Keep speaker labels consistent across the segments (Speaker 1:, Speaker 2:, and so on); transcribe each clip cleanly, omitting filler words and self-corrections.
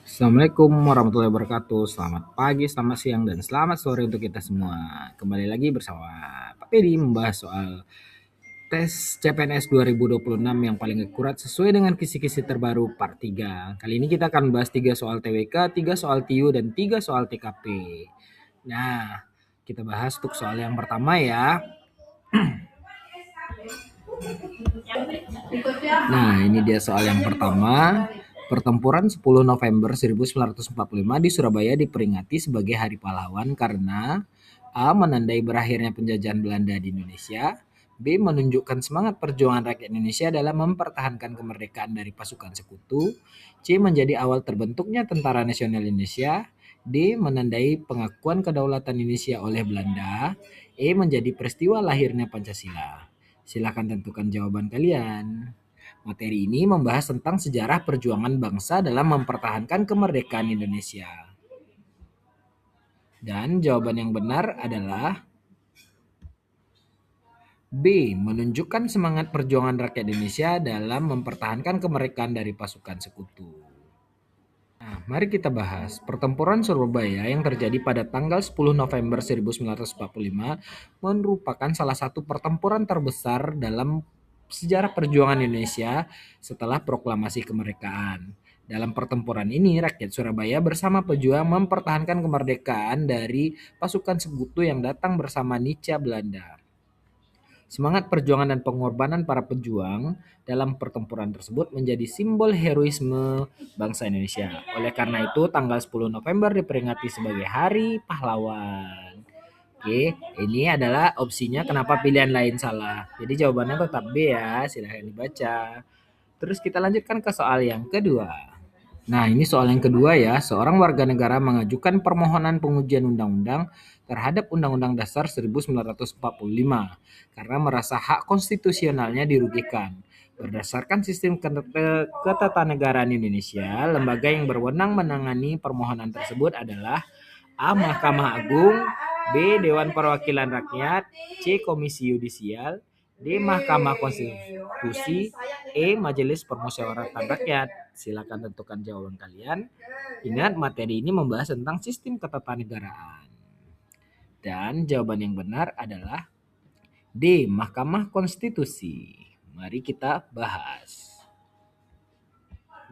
Speaker 1: Assalamualaikum warahmatullahi wabarakatuh. Selamat pagi, selamat siang, dan selamat sore untuk kita semua. Kembali lagi bersama Pak Pedi membahas soal tes CPNS 2026 yang paling akurat sesuai dengan kisi-kisi terbaru part 3. Kali ini kita akan bahas 3 soal TWK, 3 soal TIU, dan 3 soal TKP. Nah, kita bahas untuk soal yang pertama ya. Nah, ini dia soal yang pertama. Pertempuran 10 November 1945 di Surabaya diperingati sebagai Hari Pahlawan karena A. Menandai berakhirnya penjajahan Belanda di Indonesia. B. Menunjukkan semangat perjuangan rakyat Indonesia dalam mempertahankan kemerdekaan dari pasukan sekutu. C. Menjadi awal terbentuknya Tentara Nasional Indonesia. D. Menandai pengakuan kedaulatan Indonesia oleh Belanda. E. Menjadi peristiwa lahirnya Pancasila. Silakan tentukan jawaban kalian. Materi ini membahas tentang sejarah perjuangan bangsa dalam mempertahankan kemerdekaan Indonesia. Dan jawaban yang benar adalah B. Menunjukkan semangat perjuangan rakyat Indonesia dalam mempertahankan kemerdekaan dari pasukan sekutu. Nah, mari kita bahas. Pertempuran Surabaya yang terjadi pada tanggal 10 November 1945 merupakan salah satu pertempuran terbesar dalam sejarah perjuangan Indonesia setelah proklamasi kemerdekaan. Dalam pertempuran ini, rakyat Surabaya bersama pejuang mempertahankan kemerdekaan dari pasukan sekutu yang datang bersama Nica Belanda. Semangat perjuangan dan pengorbanan para pejuang dalam pertempuran tersebut menjadi simbol heroisme bangsa Indonesia. Oleh karena itu, tanggal 10 November diperingati sebagai Hari Pahlawan. Oke, ini adalah opsinya kenapa pilihan lain salah. Jadi jawabannya tetap B ya, silahkan dibaca. Terus kita lanjutkan ke soal yang kedua. Nah, ini soal yang kedua ya. Seorang warga negara mengajukan permohonan pengujian undang-undang terhadap Undang-Undang Dasar 1945 karena merasa hak konstitusionalnya dirugikan. Berdasarkan sistem ketatanegaraan Indonesia, lembaga yang berwenang menangani permohonan tersebut adalah A. Mahkamah Agung, B. Dewan Perwakilan Rakyat, C. Komisi Yudisial, D. Mahkamah Konstitusi, E. Majelis Permusyawaratan Rakyat. Silakan tentukan jawaban kalian. Ingat, materi ini membahas tentang sistem ketatanegaraan. Dan jawaban yang benar adalah D. Mahkamah Konstitusi. Mari kita bahas.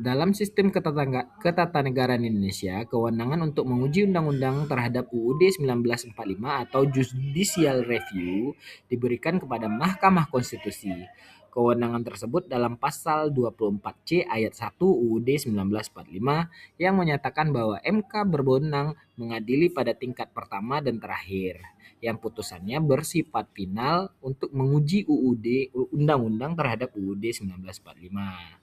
Speaker 1: Dalam sistem ketatanegaraan Indonesia, kewenangan untuk menguji undang-undang terhadap UUD 1945 atau Judicial Review diberikan kepada Mahkamah Konstitusi. Kewenangan tersebut dalam pasal 24C ayat 1 UUD 1945 yang menyatakan bahwa MK berwenang mengadili pada tingkat pertama dan terakhir, yang putusannya bersifat final untuk menguji undang-undang terhadap UUD 1945.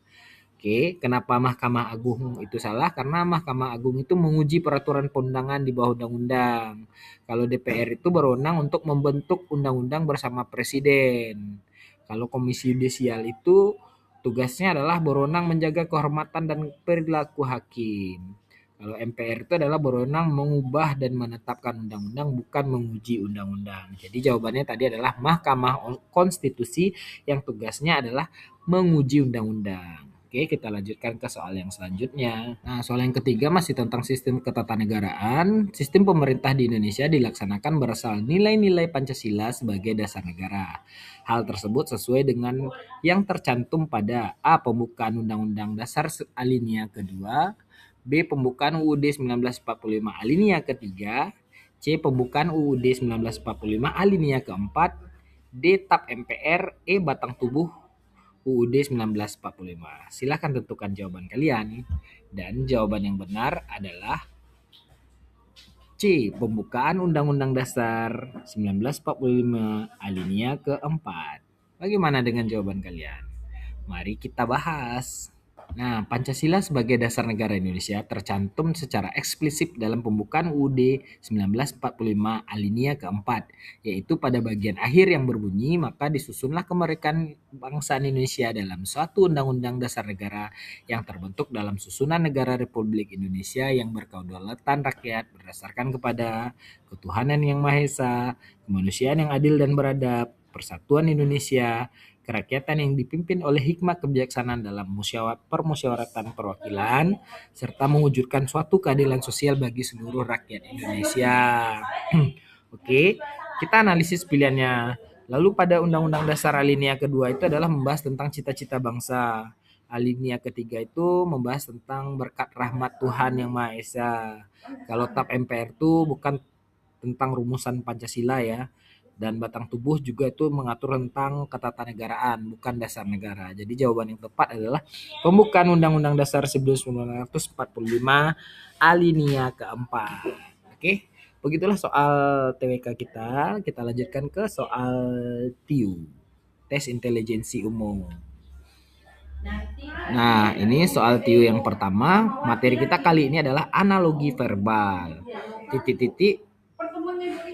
Speaker 1: Oke, kenapa Mahkamah Agung itu salah? Karena Mahkamah Agung itu menguji peraturan perundangan di bawah undang-undang. Kalau DPR itu berwenang untuk membentuk undang-undang bersama Presiden. Kalau Komisi Yudisial itu tugasnya adalah berwenang menjaga kehormatan dan perilaku hakim. Kalau MPR itu adalah berwenang mengubah dan menetapkan undang-undang, bukan menguji undang-undang. Jadi jawabannya tadi adalah Mahkamah Konstitusi yang tugasnya adalah menguji undang-undang. Oke, kita lanjutkan ke soal yang selanjutnya. Nah, soal yang ketiga masih tentang sistem ketatanegaraan. Sistem pemerintah di Indonesia dilaksanakan berasal nilai-nilai Pancasila sebagai dasar negara. Hal tersebut sesuai dengan yang tercantum pada A. Pembukaan Undang-Undang Dasar alinea kedua, B. Pembukaan UUD 1945 alinea ketiga, C. Pembukaan UUD 1945 alinea keempat, D. TAP MPR, E. Batang tubuh UUD 1945. Silahkan tentukan jawaban kalian. Dan jawaban yang benar adalah C. Pembukaan Undang-Undang Dasar 1945 alinea keempat. Bagaimana dengan jawaban kalian? Mari kita bahas. Nah, Pancasila sebagai dasar negara Indonesia tercantum secara eksplisit dalam pembukaan UUD 1945 alinea keempat, yaitu pada bagian akhir yang berbunyi, maka disusunlah kemerdekaan bangsa Indonesia dalam suatu undang-undang dasar negara yang terbentuk dalam susunan negara Republik Indonesia yang berkedaulatan rakyat berdasarkan kepada ketuhanan yang Maha Esa, kemanusiaan yang adil dan beradab, persatuan Indonesia, kerakyatan yang dipimpin oleh hikmah kebijaksanaan dalam permusyawaratan perwakilan, serta mewujudkan suatu keadilan sosial bagi seluruh rakyat Indonesia. Oke, kita analisis pilihannya. Lalu pada Undang-Undang Dasar alinea kedua itu adalah membahas tentang cita-cita bangsa. Alinea ketiga itu membahas tentang berkat rahmat Tuhan Yang Maha Esa. Kalau TAP MPR itu bukan tentang rumusan Pancasila ya. Dan batang tubuh juga itu mengatur tentang ketatanegaraan, bukan dasar negara. Jadi jawaban yang tepat adalah pembukaan Undang-Undang Dasar 1945 alinea keempat. Oke, begitulah soal TWK kita. Kita lanjutkan ke soal TIU, tes intelijensi umum. Nah, ini soal TIU yang pertama. Materi kita kali ini adalah analogi verbal. Titik-titik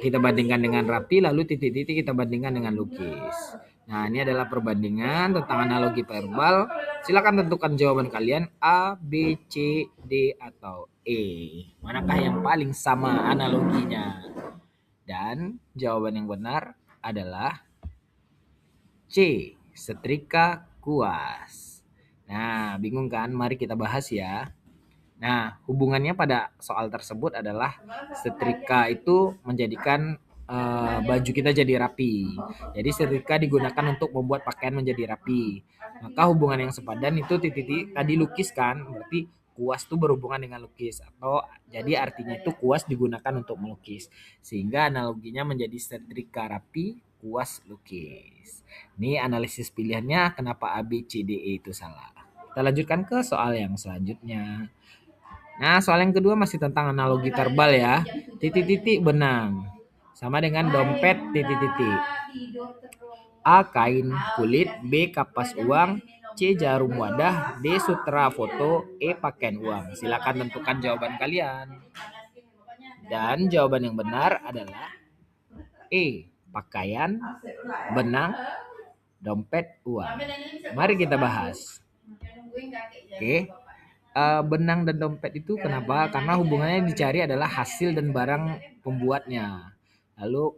Speaker 1: kita bandingkan dengan rapi, lalu titik-titik kita bandingkan dengan lukis. Nah, ini adalah perbandingan tentang analogi verbal. Silakan tentukan jawaban kalian A, B, C, D, atau E. Manakah yang paling sama analoginya? Dan jawaban yang benar adalah C, setrika kuas. Nah, bingung kan? Mari kita bahas ya. Nah, hubungannya pada soal tersebut adalah setrika itu menjadikan baju kita jadi rapi. Jadi setrika digunakan untuk membuat pakaian menjadi rapi. Maka hubungan yang sepadan itu titik-titik tadi lukis kan, berarti kuas itu berhubungan dengan lukis, atau jadi artinya itu kuas digunakan untuk melukis. Sehingga analoginya menjadi setrika rapi, kuas lukis. Ini analisis pilihannya kenapa A, B, C, D, E itu salah. Kita lanjutkan ke soal yang selanjutnya. Nah, soal yang kedua masih tentang analogi verbal ya. Titik-titik benang. Sama dengan dompet titik-titik. A, kain kulit. B, kapas uang. C, jarum wadah. D, sutra foto. E, pakaian uang. Silakan tentukan jawaban kalian. Dan jawaban yang benar adalah E, pakaian, benang, dompet, uang. Mari kita bahas. Oke. Benang dan dompet itu kenapa? Karena hubungannya dicari adalah hasil dan barang pembuatnya. Lalu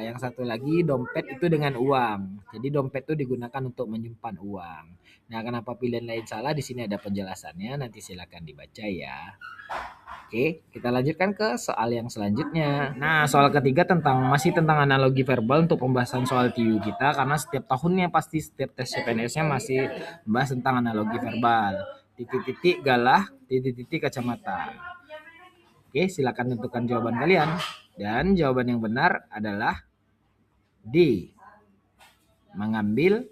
Speaker 1: yang satu lagi dompet itu dengan uang. Jadi dompet itu digunakan untuk menyimpan uang. Nah, kenapa pilihan lain salah? Di sini ada penjelasannya. Nanti silakan dibaca ya. Oke, kita lanjutkan ke soal yang selanjutnya. Nah, soal ketiga masih tentang analogi verbal untuk pembahasan soal TIU kita, karena setiap tahunnya pasti setiap tes CPNS-nya masih membahas tentang analogi verbal. Titik-titik galah, titik-titik kacamata. Oke, silakan tentukan jawaban kalian. Dan jawaban yang benar adalah D. Mengambil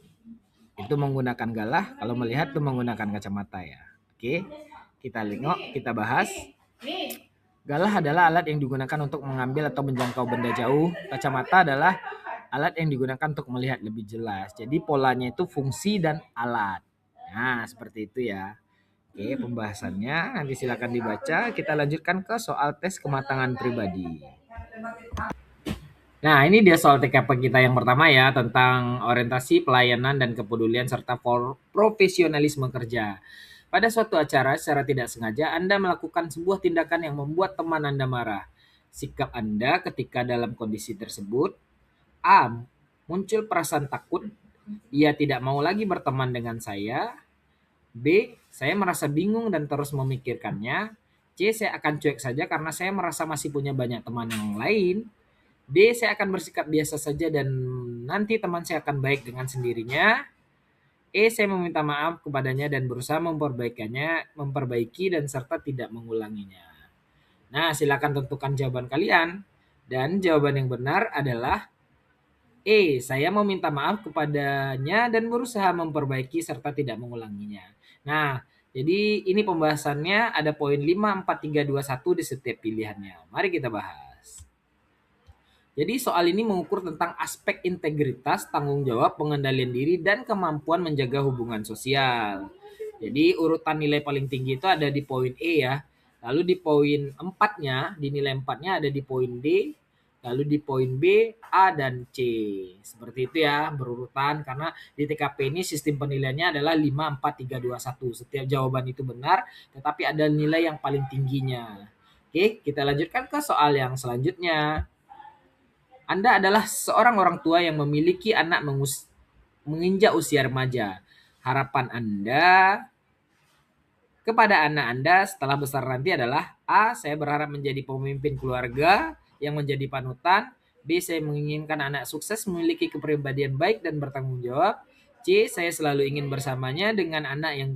Speaker 1: itu menggunakan galah, kalau melihat itu menggunakan kacamata ya. Oke, kita lihat, kita bahas. Galah adalah alat yang digunakan untuk mengambil atau menjangkau benda jauh. Kacamata adalah alat yang digunakan untuk melihat lebih jelas. Jadi polanya itu fungsi dan alat. Nah, seperti itu ya. Oke, pembahasannya nanti silakan dibaca. Kita lanjutkan ke soal tes kematangan pribadi. Nah, ini dia soal TKP kita yang pertama ya, tentang orientasi, pelayanan, dan kepedulian serta profesionalisme kerja. Pada suatu acara, secara tidak sengaja, Anda melakukan sebuah tindakan yang membuat teman Anda marah. Sikap Anda ketika dalam kondisi tersebut: A. Muncul perasaan takut, ia tidak mau lagi berteman dengan saya. B. Saya merasa bingung dan terus memikirkannya. C. Saya akan cuek saja karena saya merasa masih punya banyak teman yang lain. D. Saya akan bersikap biasa saja dan nanti teman saya akan baik dengan sendirinya. E. Saya meminta maaf kepadanya dan berusaha memperbaiki dan serta tidak mengulanginya. Nah, silakan tentukan jawaban kalian. Dan jawaban yang benar adalah E. Saya meminta maaf kepadanya dan berusaha memperbaiki serta tidak mengulanginya. Nah, jadi ini pembahasannya ada poin 5, 4, 3, 2, 1 di setiap pilihannya. Mari kita bahas. Jadi soal ini mengukur tentang aspek integritas, tanggung jawab, pengendalian diri, dan kemampuan menjaga hubungan sosial. Jadi urutan nilai paling tinggi itu ada di poin E ya. Lalu di poin 4-nya, di nilai 4-nya ada di poin D. Lalu di poin B, A, dan C. Seperti itu ya, berurutan. Karena di TKP ini sistem penilaiannya adalah 5, 4, 3, 2, 1. Setiap jawaban itu benar, tetapi ada nilai yang paling tingginya. Oke, kita lanjutkan ke soal yang selanjutnya. Anda adalah seorang orang tua yang memiliki anak menginjak usia remaja. Harapan Anda kepada anak Anda setelah besar nanti adalah A. Saya berharap menjadi pemimpin keluarga yang menjadi panutan. B. Saya menginginkan anak sukses memiliki kepribadian baik dan bertanggung jawab. C. Saya selalu ingin bersamanya dengan anak yang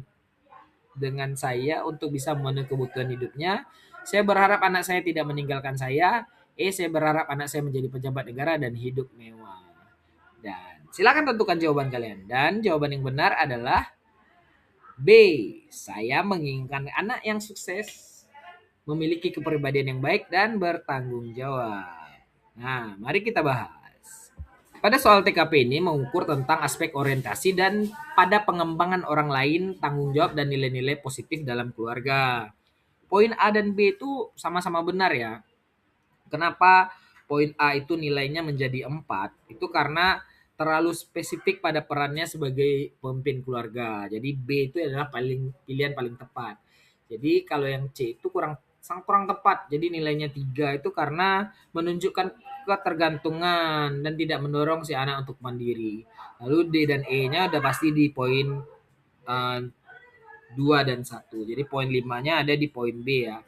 Speaker 1: dengan saya untuk bisa memenuhi kebutuhan hidupnya. Saya berharap anak saya tidak meninggalkan saya. Saya berharap anak saya menjadi pejabat negara dan hidup mewah. Dan silakan tentukan jawaban kalian. Dan jawaban yang benar adalah B. Saya menginginkan anak yang sukses, memiliki kepribadian yang baik dan bertanggung jawab. Nah, mari kita bahas. Pada soal TKP ini mengukur tentang aspek orientasi dan pada pengembangan orang lain, tanggung jawab dan nilai-nilai positif dalam keluarga. Poin A dan B itu sama-sama benar ya. Kenapa poin A itu nilainya menjadi 4? Itu karena terlalu spesifik pada perannya sebagai pemimpin keluarga. Jadi B itu adalah pilihan paling tepat. Jadi kalau yang C itu kurang tepat. Jadi nilainya 3 itu karena menunjukkan ketergantungan dan tidak mendorong si anak untuk mandiri. Lalu D dan E-nya udah pasti di poin 2 dan 1. Jadi poin 5-nya ada di poin B ya.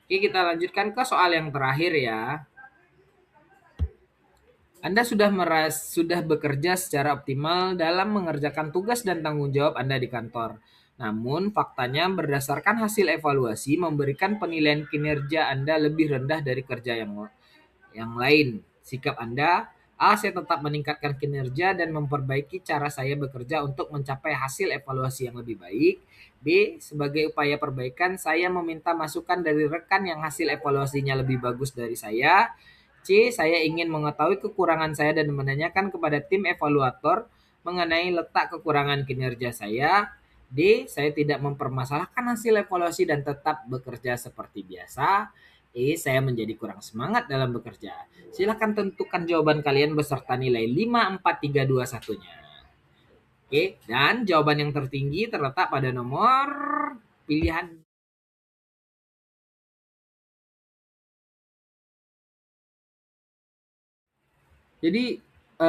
Speaker 1: Oke, kita lanjutkan ke soal yang terakhir ya. Anda sudah bekerja secara optimal dalam mengerjakan tugas dan tanggung jawab Anda di kantor. Namun, faktanya berdasarkan hasil evaluasi memberikan penilaian kinerja Anda lebih rendah dari kerja yang lain. Sikap Anda, A. Saya tetap meningkatkan kinerja dan memperbaiki cara saya bekerja untuk mencapai hasil evaluasi yang lebih baik. B. Sebagai upaya perbaikan, saya meminta masukan dari rekan yang hasil evaluasinya lebih bagus dari saya. C. Saya ingin mengetahui kekurangan saya dan menanyakan kepada tim evaluator mengenai letak kekurangan kinerja saya. D. Saya tidak mempermasalahkan hasil evaluasi dan tetap bekerja seperti biasa. Saya menjadi kurang semangat dalam bekerja. Silakan tentukan jawaban kalian beserta nilai 5, 4, 3, 2, 1-nya. Oke, dan jawaban yang tertinggi terletak pada nomor pilihan. Jadi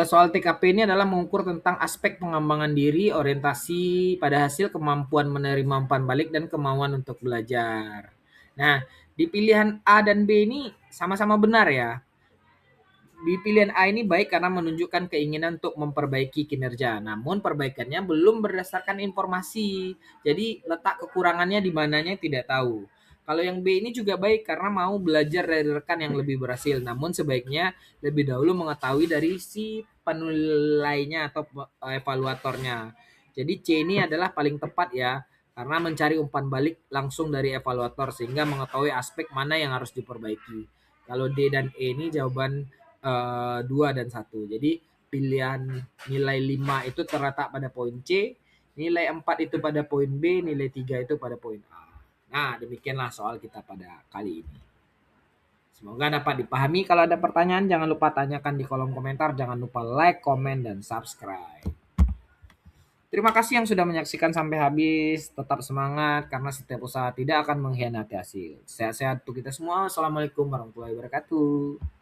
Speaker 1: soal TKP ini adalah mengukur tentang aspek pengembangan diri, orientasi pada hasil, kemampuan menerima umpan balik, dan kemauan untuk belajar. Nah, di pilihan A dan B ini sama-sama benar ya. Di pilihan A ini baik karena menunjukkan keinginan untuk memperbaiki kinerja. Namun perbaikannya belum berdasarkan informasi. Jadi letak kekurangannya di mananya tidak tahu. Kalau yang B ini juga baik karena mau belajar dari rekan yang lebih berhasil. Namun sebaiknya lebih dahulu mengetahui dari si penilainya atau evaluatornya. Jadi C ini adalah paling tepat ya. Karena mencari umpan balik langsung dari evaluator sehingga mengetahui aspek mana yang harus diperbaiki. Kalau D dan E ini jawaban 2 dan 1. Jadi pilihan nilai 5 itu terletak pada poin C, nilai 4 itu pada poin B, nilai 3 itu pada poin A. Nah, demikianlah soal kita pada kali ini. Semoga dapat dipahami. Kalau ada pertanyaan jangan lupa tanyakan di kolom komentar. Jangan lupa like, komen, dan subscribe. Terima kasih yang sudah menyaksikan sampai habis. Tetap semangat karena setiap usaha tidak akan mengkhianati hasil. Sehat-sehat untuk kita semua. Assalamualaikum warahmatullahi wabarakatuh.